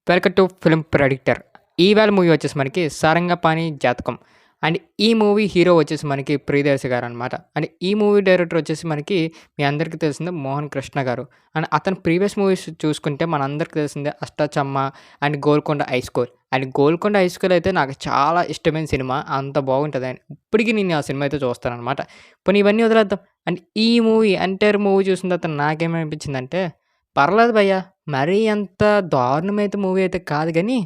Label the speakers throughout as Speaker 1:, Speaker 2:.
Speaker 1: Welcome to film predictor. ఈవేళ movie వచ్చేసి మనకి 'సారంగపాణి జాతకం' అండ్ ఈ మూవీ హీరో వచ్చేసి మనకి ప్రియదర్శి గారనమాట. అండ్ ఈ మూవీ డైరెక్టర్ వచ్చేసి మనకి మీ అందరికీ తెలిసిందే మోహన్ కృష్ణ గారు. అండ్ అతని ప్రీవియస్ మూవీస్ చూసుకుంటే మనందరికీ తెలిసిందే 'అష్టాచమ్మా' and 'Golconda high school'. And 'Golconda high school' అయితే నాకు చాలా ఇష్టమైన సినిమా. అంత బాగుంటదని ఇప్పటికి నేను ఆ సినిమా అయితే చూస్తాననమాట. పోనీ ఇవన్నీ వదిలేద్దాం. అండ్ ఈ మూవీ ఎంటైర్ మూవీ చూసిన తర్వాత నాకేమనిపించిందంటే, పర్లేదు భయ్యా! మరీ అంత దారుణమైతే మూవీ అయితే కాదు గానీ,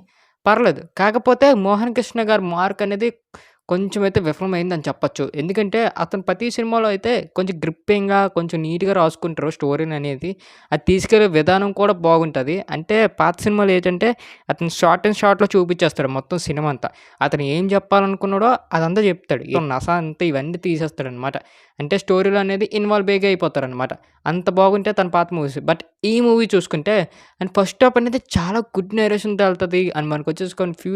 Speaker 1: పర్లేదు. కాకపోతే 'మోహన్ కృష్ణ' గారి మార్క్ అనేది కొంచెమైతే విఫలమైందని చెప్పొచ్చు. ఎందుకంటే, అతను ప్రతి సినిమాలో అయితే కొంచెం గ్రిప్పింగ్‌గా, కొంచెం నీట్‌గా రాసుకుంటారు స్టోరీననేది. అది తీసుకెళ్ళే విధానం కూడా బాగుంటది. అంటే పాత సినిమాలో ఏంటంటే, అతను షార్ట్ అండ్ షార్ట్‌లో చూపిచ్చేస్తాడు మొత్తం సినిమా అంతా. అతను ఏం చెప్పాలనుకున్నాడో అదంతా చెప్తాడు. నస అంతా ఇవన్నీ తీసేస్తాడనమాట. అంటే స్టోరీలో అనేది ఇన్వాల్వ్ బేగా అయిపోతారనమాట. అంత బాగుంటే తన పాత మూవీస్. బట్ ఈ మూవీ చూసుకుంటే అండ్ ఫస్ట్ హాఫ్ అనేది చాలా గుడ్ నరేషన్‌తో ఎళ్తది. అండ్ మనకొచ్చేసి కొన్ని ఫ్యూ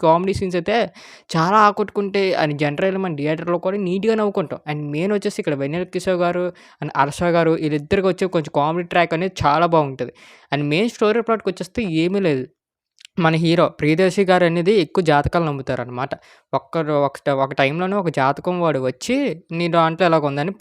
Speaker 1: కామెడీ సీన్స్ అయితే చాలా ఆకట్టుకుంటాయి. అండ్ జనరల్‌గా మన థియేటర్‌లో కూడా నీట్‌గా నవ్వుకుంటాం. అండ్ మెయిన్ వచ్చేసి ఇక్కడ వెన్నెల కిషోర్ గారు అండ్ హర్ష గారు వీళ్ళిద్దరికి వచ్చే కొంచెం కామెడీ ట్రాక్ అనేది చాలా బాగుంటది. అండ్ మెయిన్ స్టోరీ ప్లాట్‌కొచ్చేస్తే ఏమీ లేదు. మన హీరో ప్రియదర్శి గారనేది ఎక్కువ జాతకాలు నమ్ముతారనమాట. ఒక టైంలోనే ఒక జాతకం వాడు వచ్చి, నీ దాంట్లో ఇలాగుందని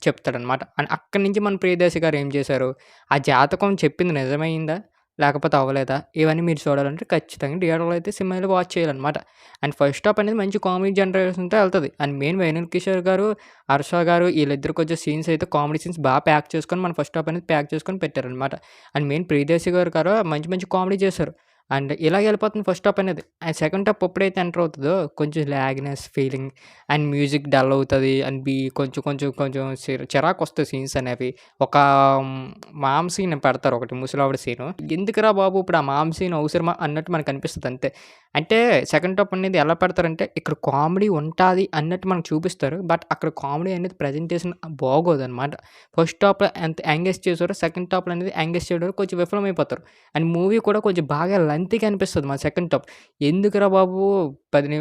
Speaker 1: చెప్తాడనమాట. అండ్ అక్కడి నుంచి మన ప్రియదర్శి గారు ఏం చేశారు, ఆ జాతకం చెప్పింది నిజమయిందా? లేకపోతే అవ్వలేదా? ఇవన్నీ మీరు చూడాలంటే ఖచ్చితంగా థియేటర్‌లో అయితే సినిమాలు వాచ్ చేయాలనమాట. అండ్ ఫస్ట్ హాఫ్ అనేది మంచి కామెడీ జనరేషన్‌తో ఎళ్తది. అండ్ మెయిన్ వెన్నెల కిషోర్ గారు, హర్ష గారు వీళ్ళిద్దరికొచ్చే సీన్స్ అయితే కామెడీ సీన్స్ ప్యాక్ చేసుకొని మన ఫస్ట్ హాఫ్ అనేది ప్యాక్ చేసుకొని పెట్టారనమాట. అండ్ మెయిన్ ప్రియదర్శి గారు మంచి మంచి కామెడీ చేశారు. అండ్ ఇలాగ వెళ్ళిపోతుంది ఫస్ట్ హాఫ్ అనేది. అండ్ సెకండ్ హాఫ్ ఎప్పుడైతే ఎంటర్ అవుతదో కొంచెం లాగ్‌నెస్ ఫీలింగ్ అండ్ మ్యూజిక్ డల్ అవుతది. అండ్ కొంచెం కొంచెం కొంచెం చిరాకొస్తాయి సీన్స్ అనేవి. ఒక మామ్ సీన్ పెడతారు ఒకటి ముసలావిడ సీను. ఎందుకురా బాబు ఇప్పుడు ఆ మామ్ సీన్ అవసరమా అన్నట్టు మనకు అనిపిస్తది అంతే. అంటే సెకండ్ హాఫ్ అనేది ఎలా పెడతారంటే ఇక్కడ కామెడీ ఉంటాది అన్నట్టు మనకు చూపిస్తారు. బట్ అక్కడ కామెడీ అనేది ప్రెజెంటేషన్ బాగోదనమాట. ఫస్ట్ హాఫ్‌లో ఎంత ఎంగేజ్ చేసారో సెకండ్ హాఫ్‌లో అనేది ఎంగేజ్ చేయడంలో కొంచెం విఫలమైపోతారు. అండ్ మూవీ కూడా కొంచెం బాగా లెంతీగా అనిపిస్తది మన సెకండ్ హాఫ్. ఎందుకురా బాబు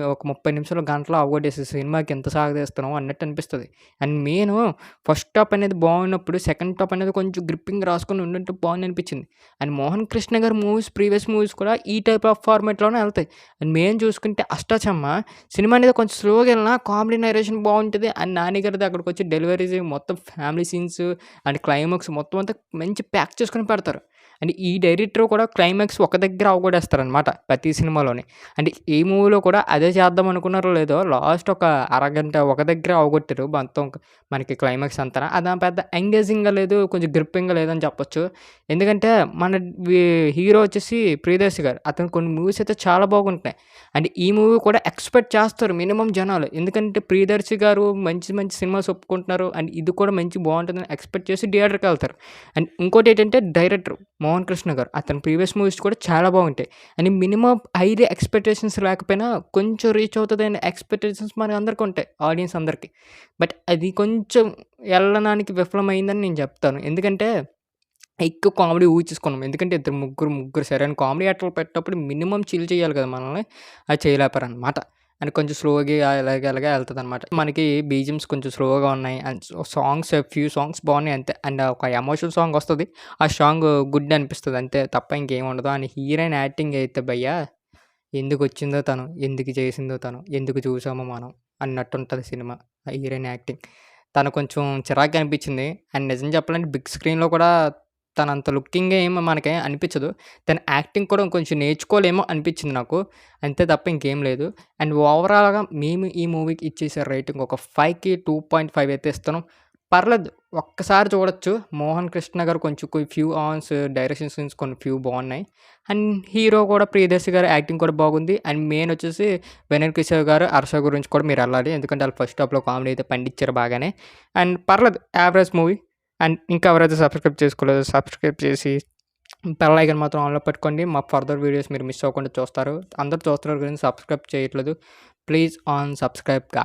Speaker 1: ఒక 30 నిమిషాలు, గంటలో అవగొట్టేసి సినిమాకి ఎంత సాగదీస్తున్నావు అన్నట్టు అనిపిస్తది. అండ్ మెయిను ఫస్ట్ హాఫ్ అనేది బాగున్నప్పుడు సెకండ్ హాఫ్ అనేది కొంచెం గ్రిప్పింగ్ రాసుకొని ఉండుంటే బాగుందనిపించింది. అండ్ మోహన్ కృష్ణ గారి మూవీస్ ప్రీవియస్ మూవీస్ కూడా ఈ టైప్ ఆఫ్ ఫార్మాట్‌లోనే ఎళ్తాయి. అండ్ మెయిన్ చూసుకుంటే 'అష్టాచమ్మా' సినిమా అనేది కొంచెం స్లోగా ఎళ్ళినా కామెడీ నరేషన్ బాగుంటది. అండ్ నాని గారిది అక్కడికొచ్చి డెలివరీస్ మొత్తం ఫ్యామిలీ సీన్స్ అండ్ క్లైమాక్స్ మొత్తం అంతా మంచి ప్యాక్ చేసుకొని పెడతారు. అండ్ ఈ డైరెక్టర్ కూడా క్లైమాక్స్ ఒక దగ్గర అవగొట్టేస్తారనమాట ప్రతి సినిమాలోని. అండ్ ఈ మూవీలో కూడా అదే చేద్దాం అనుకున్నారో లేదో లాస్ట్ ఒక అరగంట ఒక దగ్గర అవగొట్టారు మొత్తం మనకి క్లైమాక్స్ అంతా. అది పెద్ద ఎంగేజింగ్‌గా లేదు, కొంచెం గ్రిప్పింగ్‌గా లేదని చెప్పొచ్చు. ఎందుకంటే మన హీరో వచ్చేసి ప్రియదర్శి గారు. అతను కొన్ని మూవీస్ అయితే చాలా బాగుంటున్నాయి. అండ్ ఈ మూవీ కూడా ఎక్స్‌పెక్ట్ చేస్తారు మినిమమ్ జనాలు. ఎందుకంటే ప్రియదర్శి గారు మంచి మంచి సినిమాస్ ఒప్పుకుంటున్నారు. అండ్ ఇది కూడా మంచి బాగుంటుందని ఎక్స్‌పెక్ట్ చేసి థియేటర్‌కెళ్తారు. అండ్ ఇంకోటేంటంటే డైరెక్టర్ మోహన్ కృష్ణ గారు. అతని ప్రీవియస్ మూవీస్ కూడా చాలా బాగుంటాయి. అని మినిమమ్ హైలీ ఎక్స్‌పెక్టేషన్స్ లేకపోయినా కొంచెం రీచ్ అవుతదనే ఎక్స్‌పెక్టేషన్స్ మనందరికి ఉంటాయి ఆడియన్స్ అందరికి. బట్ అది కొంచెం ఎళ్ళడానికి విఫలమైందని నేను చెప్తాను. ఎందుకంటే ఎక్కువ కామెడీ ఊహించేసుకున్నాం. ఎందుకంటే ఇద్దరు ముగ్గురు సరైన కామెడీ యాక్టర్లు పెట్టినప్పుడు మినిమమ్ చిల్ చేయాలి కదా మనల్ని. అది చేయలేకపోయారనమాట. అండ్ కొంచెం స్లోగా అలాగే ఎళ్తదనమాట. మనకి బీజీఎమ్స్ కొంచెం స్లోగా ఉన్నాయి. అండ్ ఫ్యూ సాంగ్స్ బాగున్నాయి అంతే. అండ్ ఒక ఎమోషనల్ సాంగ్ వస్తది. ఆ సాంగ్ గుడ్ అనిపిస్తది అంతే తప్ప ఇంకేం ఉండదు. అండ్ హీరోయిన్ యాక్టింగ్ అయితే భయ్యా ఎందుకొచ్చిందో తను, ఎందుకు చేసిందో తను, ఎందుకు చూసామో మనం అన్నట్టుంటది సినిమా. ఆ హీరోయిన్ యాక్టింగ్. తను కొంచెం చిరాకుగా అనిపించింది. అండ్ నిజం చెప్పాలంటే బిగ్ స్క్రీన్‌లో కూడా తనంత లుకింగ్‌గా ఏమి మనకేం అనిపించదు. తన యాక్టింగ్ కూడా కొంచెం నేర్చుకోవాలేమో అనిపించింది నాకు. అంతే తప్ప ఇంకేం లేదు. అండ్ ఓవరాల్‌గా మేము ఈ మూవీకి ఇచ్చేసే రేటింగ్ ఒక 5కి 2.5 అయితే ఇస్తాను. పర్లేదు ఒక్కసారి చూడొచ్చు. మోహన్ కృష్ణ గారు కొంచెం ఫ్యూ డైరెక్షన్ సీన్స్ కొన్ని బాగున్నాయి. అండ్ హీరో కూడా ప్రియదర్శి గారి యాక్టింగ్ కూడా బాగుంది. అండ్ మెయిన్ వచ్చేసి వెన్నెల కిషోర్ గారు, హర్ష గురించి కూడా మీరు వెళ్ళాలి. ఎందుకంటే వాళ్ళు ఫస్ట్ హాఫ్‌లో కామెడీ అయితే పండించారు బాగానే. అండ్ పర్లేదు యావరేజ్ మూవీ. అండ్ ఇంకా ఎవరైతే సబ్స్క్రైబ్ చేసుకోలేదో సబ్స్క్రైబ్ చేసి బెల్ ఐకాన్ మాత్రం ఆన్‌లో పెట్టుకోండి. మా ఫర్దర్ వీడియోస్ మీరు మిస్ అవ్వకుండా చూస్తారు. అందరూ చూస్తున్నారు కానీ సబ్స్క్రైబ్ చేయట్లేదు. Please subscribe guys.